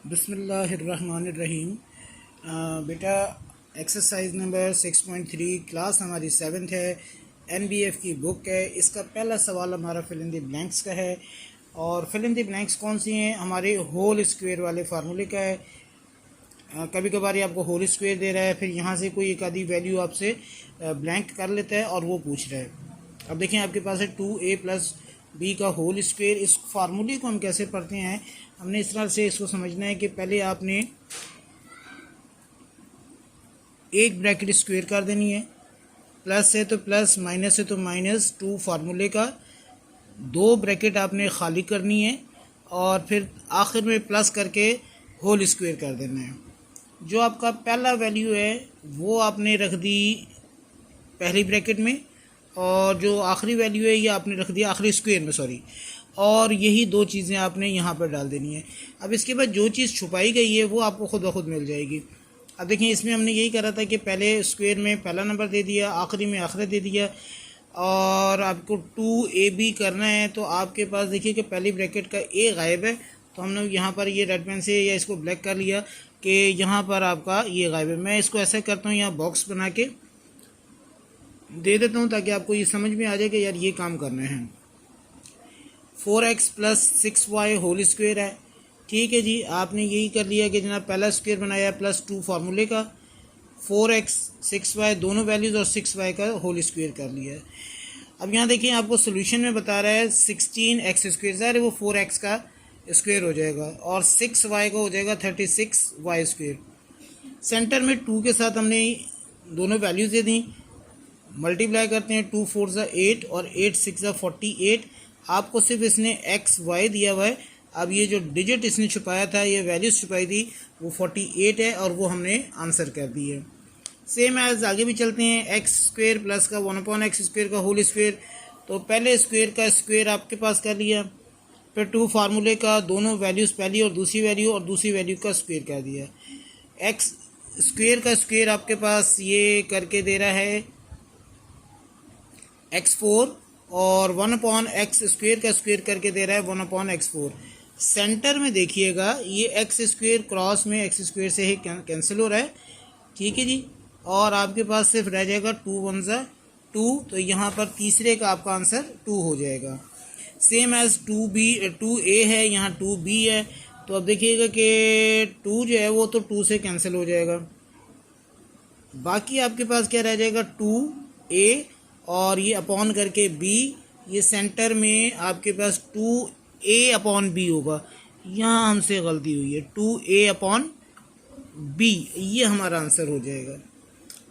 बिस्मिल्लाहिर्रहमानिर्रहीम। बेटा exercise number 6.3 class हमारी 7th है, NBF की बुक है। इसका पहला सवाल हमारा फिल इन द ब्लैंक्स का है। और फिल इन द ब्लैंक्स कौन सी हैं? हमारे होल स्क्वायर वाले फार्मूले का है। कभी कभार ये आपको होल स्क्वायर दे रहा है, फिर यहाँ से कोई एक आधी वैल्यू आपसे ब्लैंक कर लेता है और वो पूछ रहा है। अब देखें, आपके पास है 2a + b का होल स्क्वायर। इस फार्मूले को हम कैसे पढ़ते हैं? हमने इस तरह से इसको समझना है कि पहले आपने एक ब्रैकेट स्क्वायर कर देनी है, प्लस है तो प्लस, माइनस है तो माइनस। 2 फार्मूले का 2 ब्रैकेट आपने खाली करनी है और फिर आखिर में प्लस करके होल स्क्वायर कर देना है। जो आपका पहला वैल्यू है वो आपने रख दी पहली ब्रैकेट में, और जो आखिरी वैल्यू है ये आपने रख दिया आखिरी स्क्वायर में, सॉरी। और यही 2 चीज़ें आपने यहाँ पर डाल देनी है। अब इसके बाद जो चीज़ छुपाई गई है वो आपको खुद ब खुद मिल जाएगी। अब देखिए, इसमें हमने यही करा था कि पहले स्क्वायर में पहला नंबर दे दिया, आखिरी में आखिरी दे दिया, और आपको 2ab करना है। तो आपके पास देखिए कि पहली ब्रैकेट का a गायब है, तो हमने यहाँ पर ये रेड पेन से या इसको ब्लैक कर लिया कि यहाँ पर आपका ये गायब है। मैं इसको ऐसा करता हूँ, यहाँ बॉक्स बना के दे देता हूँ ताकि आपको ये समझ में आ जाए कि यार ये काम करना है। 4x + 6y होल स्क्वायर है। ठीक है जी, आपने यही कर लिया कि जनाब पहला स्क्वायर बनाया प्लस 2 फार्मूले का, 4x 6y दोनों वैल्यूज़ और 6y का होल स्क्वायर कर लिया है। अब यहाँ देखिए, आपको सोल्यूशन में बता रहा है 16x स्क्वायर, ज़ाहिर है वो 4x का स्क्वायर हो जाएगा और 6y का हो जाएगा 36y स्क्वायर। सेंटर में 2 के साथ हमने दोनों वैल्यूज़ दे दी, मल्टीप्लाई करते हैं। 2 4 = 8 और 8 6 = 48। आपको सिर्फ इसने x y दिया हुआ है। अब ये जो डिजिट इसने छुपाया था, ये वैल्यूज छुपाई थी, वो 48 है और वो हमने आंसर कर दी है। सेम एज आगे भी चलते हैं। x² प्लस का 1/x² का होल स्क्वायर। तो पहले स्क्वायर का स्क्वायर आपके पास कर लिया, फिर 2 फार्मूले का दोनों वैल्यूज़ पहली और दूसरी वैल्यू और दूसरी वैल्यू का स्क्वायर कर दिया। x² का स्क्वायर आपके पास ये करके दे रहा है x4, और 1/x² का स्क्वायर करके दे रहा है 1/x4। सेंटर में देखिएगा ये x² क्रॉस में x² से ही कैंसिल हो रहा है। ठीक है जी, और आपके पास सिर्फ रह जाएगा 2 1 = 2, तो यहाँ पर तीसरे का आपका आंसर 2 हो जाएगा। सेम एज 2a है, यहाँ 2b है। तो अब देखिएगा कि 2 जो है वो तो 2 से कैंसिल हो जाएगा, बाकी आपके पास क्या रह जाएगा 2a और ये अपॉन करके b। ये सेंटर में आपके पास 2a/b होगा, यहाँ हमसे गलती हुई है, 2a/b ये हमारा आंसर हो जाएगा।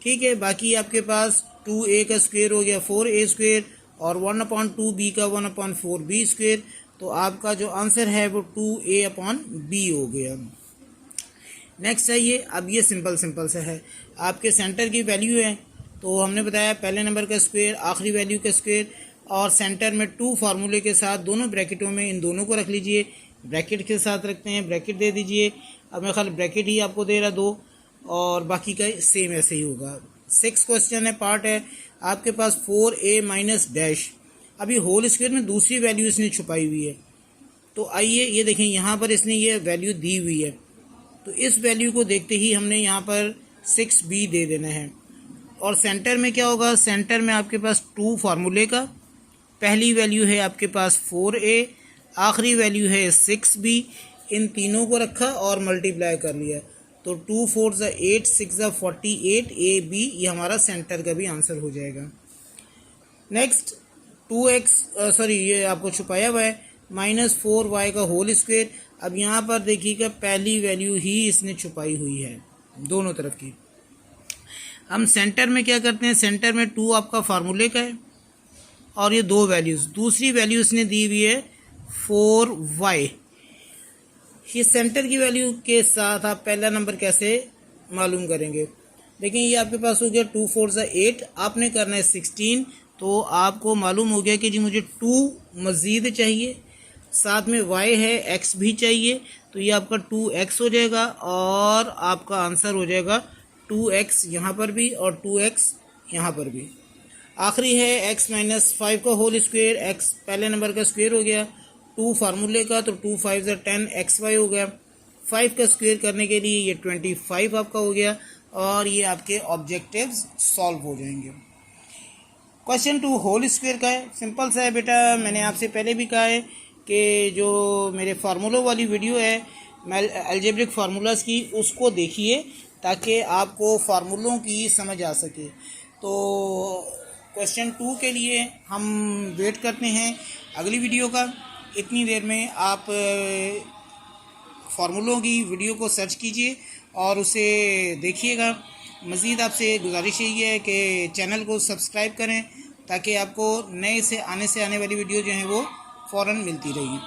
ठीक है, बाकी आपके पास 2a का स्क्वायर हो गया 4a² और 1/2b का 1/4b²। तो आपका जो आंसर है वो 2a/b हो गया। नेक्स्ट है ये, अब ये सिंपल सा है। आपके सेंटर की वैल्यू है, तो हमने बताया पहले नंबर का स्क्वायर आखिरी वैल्यू का स्क्वायर, और सेंटर में 2 फार्मूले के साथ दोनों ब्रैकेटों में इन दोनों को रख लीजिए। ब्रैकेट के साथ रखते हैं, ब्रैकेट दे दीजिए। अब मैं खाली ब्रैकेट ही आपको दे रहा 2, और बाकी का सेम ऐसे ही होगा। 6 क्वेश्चन है, पार्ट है आपके पास 4a - डैश। अभी होल स्क्वायर में दूसरी वैल्यू इसने छुपाई हुई है, तो आइए ये देखें, यहाँ पर इसने ये वैल्यू दी हुई है, तो इस वैल्यू को देखते ही हमने यहाँ पर 6b दे देना है। और सेंटर में क्या होगा? सेंटर में आपके पास 2 फार्मूले का पहली वैल्यू है आपके पास 4a, आखिरी वैल्यू है 6b। इन तीनों को रखा और मल्टीप्लाई कर लिया, तो 2 4 = 8 6 = 48 ab, ये हमारा सेंटर का भी आंसर हो जाएगा। नेक्स्ट 2x ये आपको छुपाया हुआ है -4y का होल स्क्वायर। अब यहाँ पर देखिएगा पहली वैल्यू ही इसने छुपाई हुई है दोनों तरफ की। हम सेंटर में क्या करते हैं? सेंटर में 2 आपका फार्मूले का है और ये 2 वैल्यूज़, दूसरी वैल्यू इसने दी हुई है 4y। ये सेंटर की वैल्यू के साथ आप पहला नंबर कैसे मालूम करेंगे? देखिए, ये आपके पास हो गया 2 4 = 8, आपने करना है 16। तो आपको मालूम हो गया कि जी मुझे 2 मज़ीद चाहिए, साथ में y है, x भी चाहिए, तो ये आपका 2x हो जाएगा और आपका आंसर हो जाएगा 2x यहाँ पर भी और 2x यहाँ पर भी। आखिरी है x - 5 का होल स्क्वायर। x पहले नंबर का स्क्वायर हो गया, 2 फार्मूले का, तो 2 5 = 10 xy हो गया। 5 का स्क्वायर करने के लिए ये 25 आपका हो गया और ये आपके ऑब्जेक्टिव्स सॉल्व हो जाएंगे। क्वेश्चन 2 होल स्क्वायर का है, सिंपल सा है बेटा। मैंने आपसे पहले भी कहा है कि जो मेरे फार्मूलों वाली वीडियो है अलजेब्रिक फार्मूलाज की, उसको देखिए ताकि आपको फार्मूलों की समझ आ सके। तो क्वेश्चन 2 के लिए हम वेट करते हैं अगली वीडियो का। इतनी देर में आप फार्मूलों की वीडियो को सर्च कीजिए और उसे देखिएगा। मज़ीद आपसे गुजारिश यही है कि चैनल को सब्सक्राइब करें ताकि आपको नए से आने वाली वीडियो जो हैं वो फ़ौरन मिलती रहेगी।